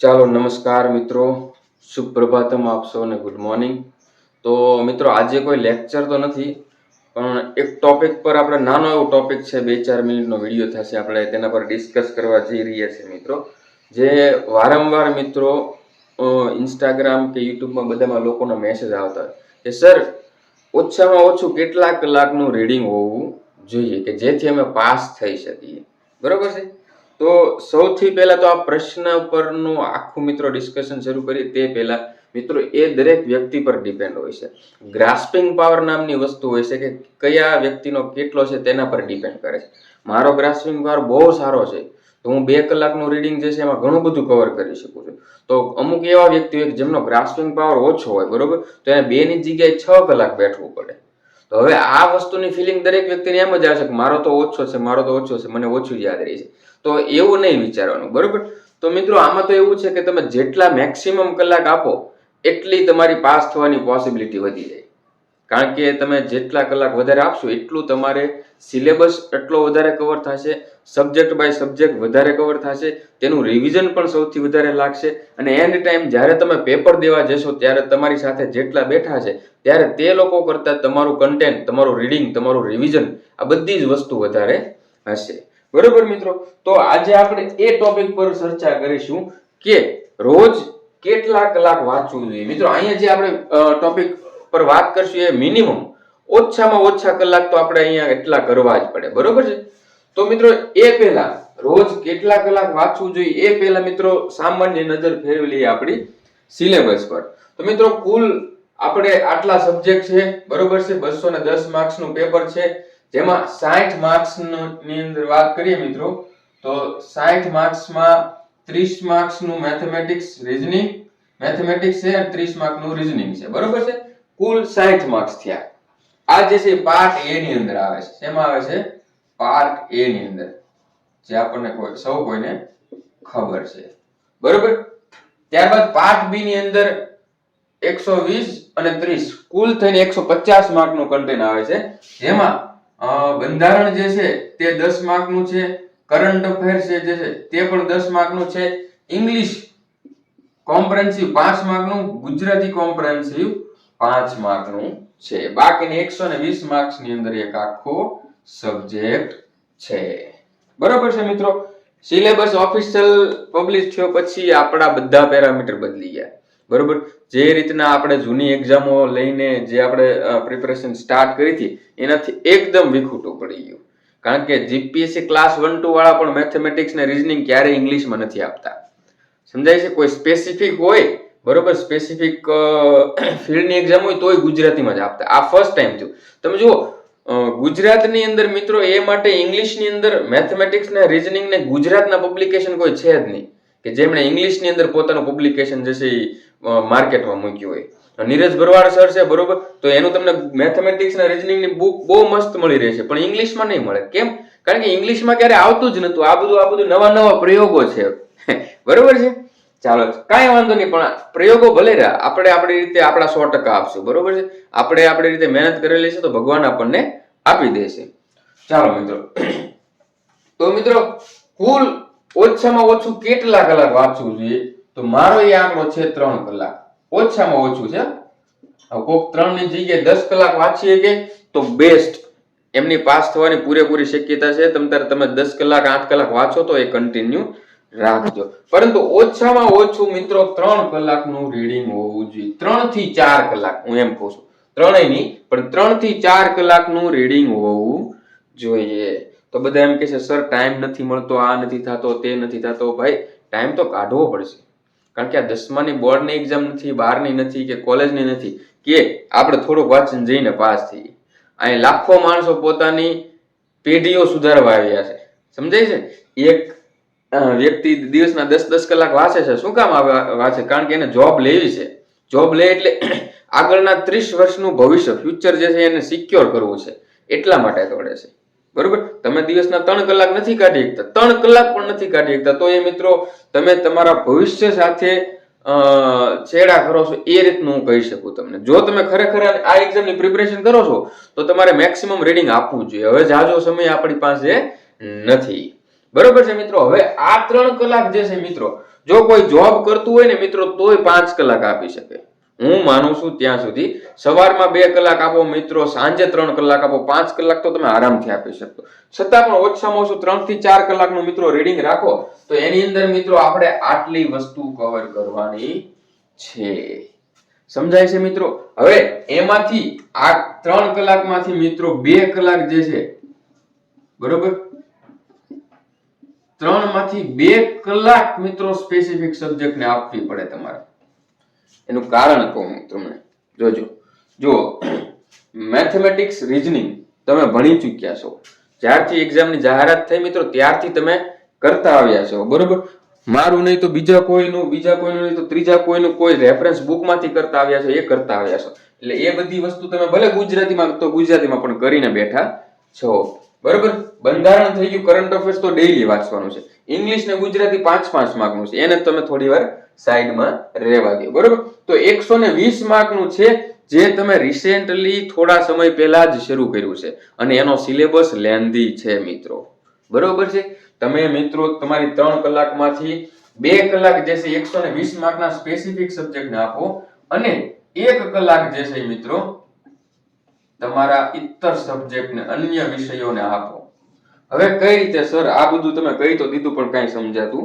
ચાલો નમસ્કાર મિત્રો, સુપ્રભાતમ આપશો અને ગુડ મોર્નિંગ. તો મિત્રો આજે કોઈ લેક્ચર તો નથી, પણ એક ટોપિક પર આપણે નાનો એવો ટોપિક છે, 2-4 મિનિટનો વિડીયો થશે, આપણે તેના પર ડિસ્કસ કરવા જઈ રહ્યા છીએ મિત્રો. જે વારંવાર મિત્રો ઇન્સ્ટાગ્રામ કે યુટ્યુબમાં બધામાં લોકોના મેસેજ આવતા કે સર ઓછામાં ઓછું કેટલા કલાકનું રીડિંગ હોવું જોઈએ કે જેથી અમે પાસ થઈ શકીએ, બરોબર છે. તો સૌથી પહેલા તો આ પ્રશ્ન પરનું આખું મિત્રો ડિસ્કશન શરૂ કરીએ તે પહેલા મિત્રો એ દરેક વ્યક્તિ પર ડિપેન્ડ હોય છે. ગ્રાસ્પિંગ પાવર નામની વસ્તુ હોય છે કે કયા વ્યક્તિનો કેટલો છે તેના પર ડિપેન્ડ કરે છે. મારો ગ્રાસ્પિંગ પાવર બહુ સારો છે તો હું 2 કલાકનું રીડિંગ જે છે એમાં ઘણું બધું કવર કરી શકું છું. તો અમુક એવા વ્યક્તિ હોય જેમનો ગ્રાસ્પિંગ પાવર ઓછો હોય, બરોબર, તો એને 2 ની જગ્યાએ 6 કલાક બેઠવું પડે. તો હવે આ વસ્તુની ફિલિંગ દરેક વ્યક્તિને એમ જ આવશે કે મારો તો ઓછો છે, મને ઓછું જ યાદ રહે છે. તો એવું નહીં વિચારવાનું, બરોબર. તો મિત્રો આમાં તો એવું છે કે તમે જેટલા મેક્સિમમ કલાક આપો એટલી તમારી પાસ થવાની પોસિબિલિટી વધી જાય. કારણ કે તમે જેટલા કલાક વધારે આપશો એટલું તમારે સિલેબસ એટલો વધારે કવર થશે, સબ્જેક્ટ બાય સબ્જેક્ટ વધારે કવર થશે, તેનું રિવિઝન પણ સૌથી વધારે લાગશે. અને એન્ડ ટાઈમ જ્યારે તમે પેપર દેવા જશો ત્યારે તમારી સાથે જેટલા બેઠા છે ત્યારે તે લોકો કરતાં તમારું કન્ટેન્ટ, તમારું રીડિંગ, તમારું રિવિઝન આ બધી જ વસ્તુ વધારે હશે, બરોબર મિત્રો. તો આજે આપણે એ ટોપિક પર ચર્ચા કરીશું કે રોજ કેટલા કલાક વાંચવું જોઈએ. મિત્રો અહીંયા જે આપણે ટોપિક પર વાત કરશું એ મિનિમમ ઓછામાં ઓછા કલાક તો આપણે અહીંયા એટલા કરવા જ પડે, બરોબર છે. તો મિત્રો એ પહેલા રોજ કેટલા કલાક વાંચવું જોઈએ એ પહેલા મિત્રો સામાન્ય નજર ફેરવી લઈએ આપણી સિલેબસ પર. તો મિત્રો કુલ આપણે આટલા સબ્જેક્ટ છે, બરોબર છે. 210 માર્ક્સનું પેપર છે, જેમાં 60 માર્ક્સની અંદર વાત કરીએ મિત્રો તો 60 માર્ક્સમાં 30 માર્ક્સનું મેથેમેટિક્સ રીઝનિંગ મેથેમેટિક્સ છે અને 30 માર્ક્સનું રીઝનિંગ છે, બરોબર છે. કુલ 60 માર્ક્સ થયા. આ જે છે પાર્ટ એ ની અંદર આવે છે. શેમાં આવે છે? પાર્ટ એ ની અંદર, જે આપણને કોઈને ખબર છે, બરોબર. ત્યારબાદ પાર્ટ બી ની અંદર 120 અને 30 કુલ થઈને 150 માર્કનું કન્ટેન્ટ આવે છે. જેમાં બંધારણ જે છે તે 10 માર્કનું છે, કરંટ અફેર છે જે છે તે પણ 10 માર્કનું છે, ઇંગ્લિશ કોમ્પ્રિહેન્સિવ 5 માર્કનું, ગુજરાતી કોમ્પ્રિહેન્સિવ 5 માર્કનું છે. બાકીની 120 માર્ક્સની અંદર એક આખો સબ્જેક્ટ છે, બરોબર છે મિત્રો. સિલેબસ ઓફિશિયલ પબ્લિશ થયો પછી આપણા બધા પેરામીટર બદલી ગયા, બરોબર. જે રીતના આપણે જૂની એક્ઝામો લઈને જે આપણે પ્રિપેરેશન સ્ટાર્ટ કરી હતી એનાથી એકદમ વિખૂટું પડી ગયું. કારણ કે જીપીએસસી ક્લાસ 1-2 વાળા પણ મેથેમેટિક્સ ને રીઝનિંગ ક્યારે ઇંગ્લિશમાં નથી આપતા, સમજાય છે. કોઈ સ્પેસિફિક હોય, બરોબર, સ્પેસિફિક ફિલ્ડની એક્ઝામ હોય તોય ગુજરાતીમાં જ આપતા. આ ફર્સ્ટ ટાઈમ થયું. તમે જુઓ ગુજરાતની અંદર મિત્રો એ માટે ઇંગ્લિશની અંદર મેથેમેટિક્સ ને રીઝનિંગ ને ગુજરાતના પબ્લિકેશન કોઈ છે જ નહીં કે જેમણે ઇંગ્લિશની અંદર પોતાનું પબ્લિકેશન જે છે માર્કેટમાં મૂક્યું હોય. નીરજ ભરવાડ સર છે, બરોબર, તો એનું તમને મેથેમેટિક્સ અને રીઝનિંગ ની બુક બહુ મસ્ત મળી રહેશે, પણ ઇંગ્લિશમાં નહીં મળે. કેમ? કારણ કે ઇંગ્લિશમાં ક્યારે આવતું જ નતું. આ બધું નવા પ્રયોગો છે, બરોબર છે. ચાલો કાંઈ વાંધો નહીં, પણ પ્રયોગો ભલે રહ્યા, આપણે આપણી રીતે આપણા 100% આપશું, બરોબર છે. આપણે આપણી રીતે મહેનત કરેલી છે તો ભગવાન આપણને આપી દેશે. ચાલો મિત્રો, તો મિત્રો કુલ ઓછામાં ઓછું કેટલા કલાક વાંચવું જોઈએ? તો મારો એ આંકડો છે 3 કલાક, ઓછામાં ઓછું છે. કોક 3 ની જગ્યાએ 10 કલાક વાંચીએ કે તો બેસ્ટ, એમની પાસ થવાની પૂરેપૂરી શક્યતા છે. તમે 10 કલાક 8 કલાક વાંચો તો એ કન્ટિન્યુ રાખજો. પરંતુ ઓછામાં ઓછું મિત્રો 3 કલાકનું રીડિંગ હોવું જોઈએ. 3 થી 4 કલાક, હું એમ કહું છું, 3 નહીં પણ 3 થી 4 કલાકનું રીડિંગ હોવું જોઈએ. તો બધા એમ કહે છે સર ટાઈમ નથી મળતો, આ નથી થતો, તે નથી થતો. ભાઈ ટાઈમ તો કાઢવો પડશે. કારણ કે આ 10માની બોર્ડની એક્ઝામ નથી, 12ની નથી કે કોલેજની નથી કે આપણે થોડુંક વાંચીને જઈને પાસ થઈએ. અહીં લાખો માણસો પોતાની પેઢીઓ સુધારવા આવ્યા છે, સમજાય છે. એક વ્યક્તિ દિવસના 10-10 કલાક વાંચે છે. શું કામ વાંચે? કારણ કે એને જોબ લેવી છે. જોબ લે એટલે આગળના 30 વર્ષનું ભવિષ્ય, ફ્યુચર જે છે એને સિક્યોર કરવું છે, એટલા માટે દોડે છે, બરોબર. તમે દિવસના 3 કલાક નથી કાઢી શકતા, 3 કલાક પણ નથી કાઢી શકતા, તો એ મિત્રો તમે તમારા ભવિષ્ય સાથે છેડા કરો છો એ રીતનું હું કહી શકું તમને. જો તમે ખરેખર આ એક્ઝામની પ્રિપેરેશન કરો છો તો તમારે મેક્સિમમ રીડિંગ આપવું જોઈએ. હવે જાજો સમય આપણી પાસે નથી, બરોબર છે મિત્રો. હવે આ 3 કલાક જે છે મિત્રો, જો કોઈ જોબ કરતું હોય ને મિત્રો તોય 5 કલાક આપી શકે. હું માનું છું ત્યાં સુધી સવારમાં 2 કલાક આપો મિત્રો, સાંજે 3 કલાક આપો, 5 કલાક તો તમે આરામથી આપી શકો. છતાં પણ ઓછામાં ઓછું 3 થી 4 કલાકનું મિત્રો રીડિંગ રાખો તો એની અંદર મિત્રો આપણે આટલી વસ્તુ કવર કરવાની છે. સમજાય છે મિત્રો? હવે એમાંથી આ 3 કલાકમાંથી મિત્રો 2 કલાક જે છે, બરોબર, 3 માંથી 2 કલાક મિત્રો સ્પેસિફિક સબ્જેક્ટને આપવી પડે તમારે. એનું કારણ કહું હું તમને, જોજો. જો મેથેમેટિક્સ, રીઝનિંગ તમે ભણી ચૂક્યા છો, જ્યારથી એક્ઝામની જાહેરાત થઈ મિત્રો ત્યારથી તમે કરતા આવ્યા છો, બરોબર. મારું નહીં તો બીજા કોઈનું નહીં તો ત્રીજા કોઈનું કોઈ રેફરન્સ બુકમાંથી કરતા આવ્યા છો, એ કરતા આવ્યા છો. એટલે એ બધી વસ્તુ તમે ભલે ગુજરાતીમાં તો ગુજરાતીમાં પણ કરીને બેઠા છો, બરોબર. બંધારણ થઈ ગયું, કરંટ અફેર્સ તો ડેઈલી વાંચવાનું છે. ઇંગ્લિશ ને ગુજરાતી 5-5 માર્કનું છે, એને તમે થોડી વાર સાઈડમાં રહેવા દો, બરોબર. તો 120 માર્કનું છે જે તમે રિસેન્ટલી થોડા સમય પહેલા જ શરૂ કર્યું છે અને એનો સિલેબસ લેન્ધી છે મિત્રો, બરોબર છે. તમે મિત્રો તમારી 3 કલાકમાંથી 2 કલાક જે છે 120 માર્કના સ્પેસિફિક સબ્જેક્ટને આપો અને 1 કલાક જે છે મિત્રો તમારા ઇતર સબ્જેક્ટને, અન્ય વિષયોને આપો. હવે કઈ રીતે સર આ બધું તમે કહી તો દીધું પણ કઈ સમજાતું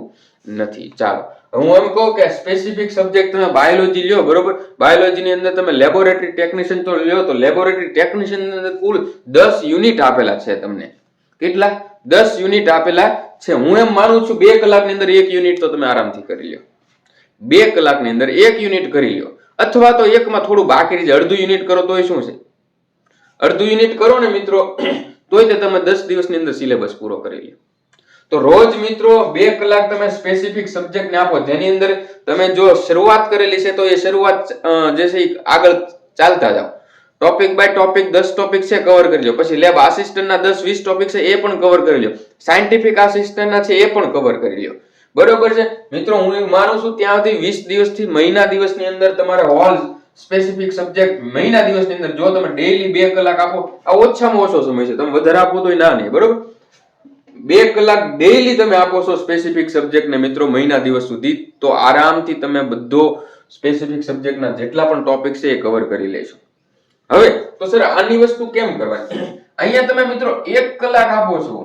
નથી. ચાલો હું એમ કહું કે સ્પેસિફિક સબ્જેક્ટ તમે બાયોલોજી લ્યો, બરોબર. બાયોલોજી ની અંદર તમે લેબોરેટરી ટેકનિશિયન તો લ્યો, તો લેબોરેટરી ટેકનિશિયન ની અંદર કુલ 10 યુનિટ આપેલા છે તમને. કેટલા? 10 યુનિટ આપેલા છે. હું એમ માનું છું 2 કલાકની અંદર 1 યુનિટ તો તમે આરામથી કરી લ્યો. 2 કલાકની અંદર 1 યુનિટ કરી લ્યો, અથવા તો એકમાં થોડું બાકી રહી જાય, અડધું યુનિટ કરો તોય શું છે, અડધું યુનિટ કરો ને મિત્રો તોય તે તમે 10 દિવસની અંદર સિલેબસ પૂરો કરી લ્યો. તો રોજ મિત્રો 2 કલાક તમે સ્પેસિફિક સબ્જેક્ટને આપો, જેની અંદર તમે જો શરૂઆત કરેલી છે તો એ શરૂઆત જે છે આગળ ચાલતા જાઓ. ટોપિક બાય ટોપિક 10 ટોપિક છે કવર કરી લો. પછી લેબ આસિસ્ટન્ટના 10-20 ટોપિક છે એ પણ કવર કરી લો. સાયન્ટિફિક આસિસ્ટન્ટના છે એ પણ કવર કરી લો, બરોબર છે મિત્રો. હું માનું છું ત્યાં સુધી 20 દિવસથી મહિના દિવસની અંદર તમારે હોલ સ્પેસિફિક સબ્જેક્ટ મહિના દિવસની અંદર જો તમે ડેઈલી 2 કલાક આપો, આ ઓછામાં ઓછો સમય છે, તમે વધારે આપો તોય ના નહીં, બરોબર. 2 કલાક ડેઈલી તમે આપો છો સ્પેસિફિક સબ્જેક્ટને મિત્રો મહિના દિવસ સુધી, તો આરામથી તમે બધો સ્પેસિફિક સબ્જેક્ટના જેટલા પણ ટોપિક છે એ કવર કરી લેશો. હવે તો સર આની વસ્તુ કેમ કરવાની? અહીંયા તમે મિત્રો 1 કલાક આપો છો,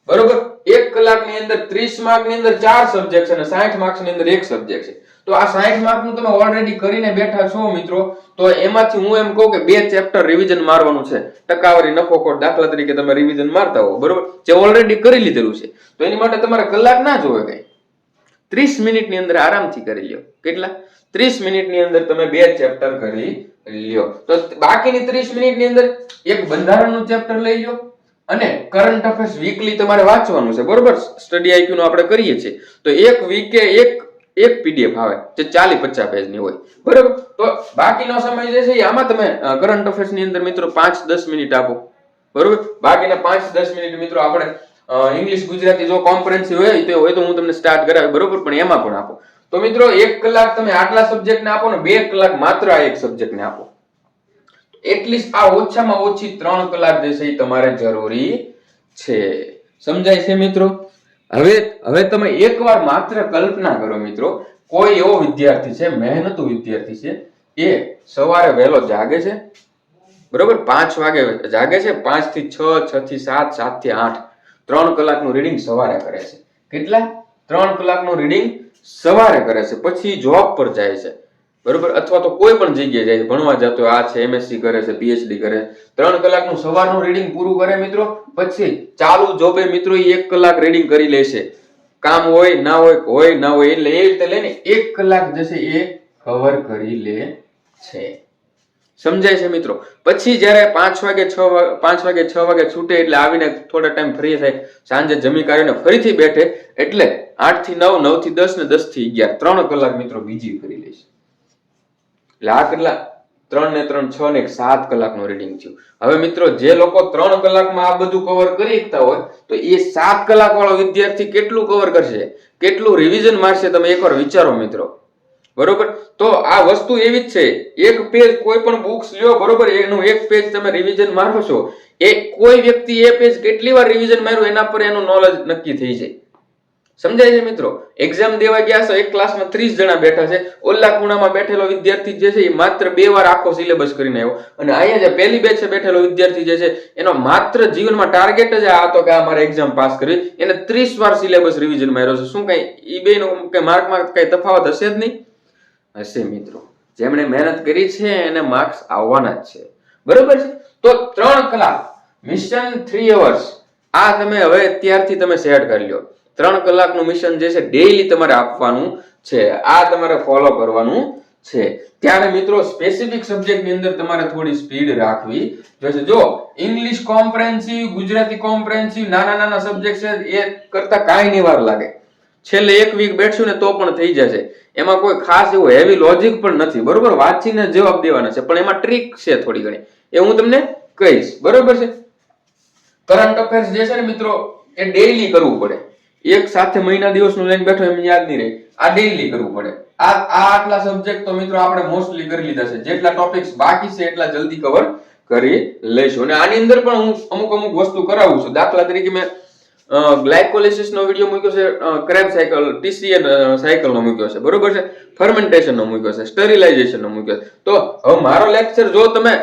બરોબર. 1 કલાકની અંદર 30 માર્કની અંદર 4 સબ્જેક્ટ છે અને 60 માર્ક્સની અંદર 1 સબ્જેક્ટ છે. તો આ 60 માર્કનું તમે ઓલરેડી કરીને બેઠા છો મિત્રો, તો એમાંથી હું એમ કહું કે 2 ચેપ્ટર રિવિઝન મારવાનું છે. ટકાવારી, નફો ખોટ દાખલા તરીકે તમે રિવિઝન મારતા હો, બરોબર, જે ઓલરેડી કરી લીધેલું છે. તો એની માટે તમારે કલાક ના જોવે કઈ, 30 મિનિટની અંદર આરામથી કરી લ્યો. કેટલા? 30 મિનિટની અંદર તમે 2 ચેપ્ટર કરી લ્યો. તો બાકીની 30 મિનિટની અંદર એક બંધારણનું ચેપ્ટર લઈ લો અને કરંટ અફેર્સ વીકલી તમારે વાંચવાનું છે, બરોબર. સ્ટડી આઈક્યુ નું આપણે કરીએ છીએ તો એક વીકે એક પીડીએફ આવે જે 40-50 પેજની હોય, બરોબર. તો બાકીનો સમય જે છે આમાં તમે કરંટ અફેર્સ ની અંદર મિત્રો 5-10 મિનિટ આપો, બરોબર. બાકીના 5-10 મિનિટ મિત્રો આપણે ઇંગ્લિશ ગુજરાતી જો કોમ્પ્રિહેન્સિવ હોય તો હું તમને સ્ટાર્ટ કરાવી, બરોબર, પણ એમાં પણ આપો. તો મિત્રો 1 કલાક તમે આટલા સબ્જેક્ટને આપો ને 2 કલાક માત્ર આ એક સબ્જેક્ટને આપો. એટલીસ્ટ આ ઓછામાં ઓછી 3 કલાક જે છે એ તમારે જરૂરી છે. સમજાય છે મિત્રો? હવે તમે એકવાર માત્ર કલ્પના કરો મિત્રો, કોઈ એવો વિદ્યાર્થી છે, મહેનતુ વિદ્યાર્થી છે, એ સવારે વહેલો જાગે છે, બરોબર, 5 વાગે જાગે છે, 5 થી 6, 6 થી 7, 7 થી 8, 3 કલાકનું રીડિંગ સવારે કરે છે. કેટલા? 3 કલાકનું રીડિંગ સવારે કરે છે. પછી જોબ પર જાય છે, બરોબર, અથવા તો કોઈ પણ જગ્યાએ જાય છે, ભણવા જતો હોય, આ છે એમએસસી કરે છે, પીએચડી કરે, 3 કલાકનું સવારનું રીડિંગ પૂરું કરે મિત્રો. પછી ચાલુ જોબે મિત્રો 1 કલાક રીડિંગ કરી લેશે. કામ હોય ના હોય એટલે એ રીતે લઈને 1 કલાક જશે એ કવર કરી લે છે. સમજાય છે મિત્રો? પછી જ્યારે 5 વાગે 6 વાગે છૂટે એટલે આવીને થોડા ટાઈમ ફ્રી થાય, સાંજે જમી કાઢીને ફરીથી બેઠે એટલે 8 થી 9, 9 થી 10 ને 10 થી 11, 3 કલાક મિત્રો બીજી કરી લેશે. એટલે આ કેટલા? 3 ને 3 6 ને 7 કલાકનું રીડિંગ થયું. હવે મિત્રો જે લોકો 3 કલાકમાં આ બધું કવર કરી શકતા હોય તો એ 7 કલાક વાળો વિદ્યાર્થી કેટલું કવર કરશે, કેટલું રિવિઝન મારશે, તમે એકવાર વિચારો મિત્રો, બરોબર. તો આ વસ્તુ એવી જ છે, એક પેજ કોઈ પણ બુક્સ લ્યો, બરોબર, એનું એક પેજ તમે રિવિઝન મારો છો, એ કોઈ વ્યક્તિ એ પેજ કેટલી વાર રિવિઝન માર્યું એના પર એનું નોલેજ નક્કી થઈ જાય. સમજાય છે મિત્રો? એક્ઝામ દેવા ગયા છો, એક ક્લાસમાં 30 જણા બેઠા છે, ઓલા ખૂણામાં બેઠેલો વિદ્યાર્થી જે છે એ માત્ર 2 વાર આખો સિલેબસ કરીને આવ્યો, અને અહીંયા જે પહેલી બેચે બેઠેલો વિદ્યાર્થી જે છે એનો માત્ર જીવનમાં ટાર્ગેટ જ આ હતો કે આ મારે એક્ઝામ પાસ કરવી, એને 30 વાર સિલેબસ રિવિઝન માર્યો છે. શું કઈ ઈ બેનો કે માર્કમાં કઈ તફાવત હશે જ નહીં? હશે મિત્રો. જેમણે મહેનત કરી છે એને માર્ક્સ આવવાના જ છે, બરોબર છે? તો 3 કલાક મિશન 3 અવર્સ આ તમે હવે અત્યારથી તમે સેટ કરી લ્યો. 3 કલાકનું મિશન જે છે ડેઈલી તમારે આપવાનું છે, આ તમારે ફોલો કરવાનું છે. ત્યારે મિત્રો સ્પેસિફિક સબ્જેક્ટ ની અંદર તમારે થોડી સ્પીડ રાખવી જોઈશે. જો ઇંગ્લિશ કોમ્પ્રેહેન્સિવ, ગુજરાતી કોમ્પ્રેહેન્સિવ નાના નાના સબ્જેક્ટ છે એ કરતા કાંઈ નહીં વાર લાગે. છેલ્લે 1 વીક બેઠશું ને તો પણ થઈ જશે. એમાં કોઈ ખાસ એવું હેવી લોજિક પણ નથી, બરોબર? વાંચીને જવાબ દેવાના છે, પણ એમાં ટ્રીક છે થોડી ઘણી, એ હું તમને કહીશ, બરોબર છે? કરંટ અફેર્સ જે છે ને મિત્રો એ ડેઈલી કરવું પડે. એક સાથે મહિના દિવસનું લઈને બેઠો એમ યાદ નહીં રહે, આ ડેઈલી કરવું પડે. આટલા સબ્જેક્ટ તો મિત્રો આપણે મોસ્ટલી કરી લીધા છે. જેટલા ટોપિક્સ બાકી છે એટલા જલ્દી કવર કરી લઈશું. અને આની અંદર પણ હું અમુક વસ્તુ કરાવું છું. દાખલા તરીકે મેં ગ્લાયકોલિસિસ નો વિડિયો મૂક્યો છે, ક્રેબ સાયકલ, ટીસીએન સાયકલ નો મૂક્યો છે, બરોબર છે? ફર્મેન્ટેશન નો મૂક્યો છે, સ્ટરીલાઇઝેશન નો મૂક્યો છે. તો હવે મારો લેક્ચર જો તમે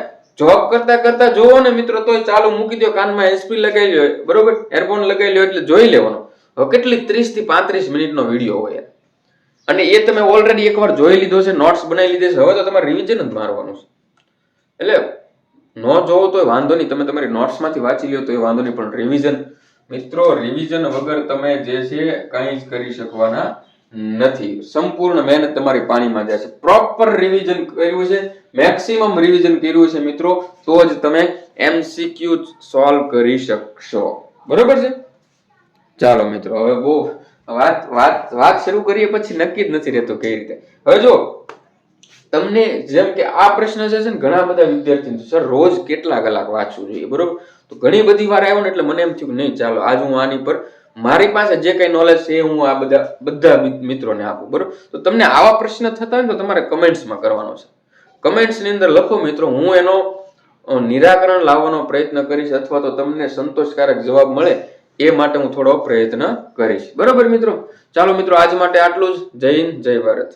જોબ કરતા જોવો ને મિત્રો તો ચાલુ મૂકી દો, કાનમાં હેન્ડસ્ફ્રી લગાવી લ્યો, બરોબર? એરફોન લગાવી લ્યો એટલે જોઈ લેવાનો. હવે કેટલી 30 થી 35 મિનિટનો વિડીયો હોય, અને એ તમે ઓલરેડી એકવાર જોઈ લીધો છે, નોટ્સ બનાવી લીધી છે, હવે તો તમારે રિવિઝન જ મારવાનું છે. એટલે નો જોવો તો વાંધો નહીં, તમે તમારી નોટ્સ માંથી વાંચી લ્યો તો એ વાંધો નહીં, પણ રિવિઝન મિત્રો, રિવિઝન વગર તમે જે છે કંઈ જ કરી શકવાના નથી. સંપૂર્ણ મહેનત તમારી પાણીમાં જશે. પ્રોપર રિવિઝન કર્યું છે, મેક્સિમમ રિવિઝન કર્યું છે મિત્રો, તો જ તમે એમસીક્યુ સોલ્વ કરી શકશો, બરોબર છે? ચાલો મિત્રો, હવે બહુ વાત શરૂ કરીએ પછી નક્કી જ નથી રહેતો કઈ રીતે. હવે જો તમને જેમ કે આ પ્રશ્ન છે ને ઘણા બધા વિદ્યાર્થીઓ, સર રોજ કેટલા કલાક વાંચવું જોઈએ, બરોબર? તો ઘણી બધી વાર આવ્યો ને એટલે મને એમ થયું કે નહીં, ચાલો આજ હું આની પર મારી પાસે જે કઈ નોલેજ છે હું આ બધા મિત્રોને આપું, બરોબર? તો તમને આવા પ્રશ્ન થતા હોય તો તમારે કમેન્ટ્સમાં કરવાનો છે. કમેન્ટ્સની અંદર લખો મિત્રો, હું એનો નિરાકરણ લાવવાનો પ્રયત્ન કરીશ, અથવા તો તમને સંતોષકારક જવાબ મળે એ માટે હું થોડો પ્રયત્ન કરીશ, બરોબર મિત્રો? ચાલો મિત્રો, આજ માટે આટલું જ. જય હિન્દ, જય ભારત.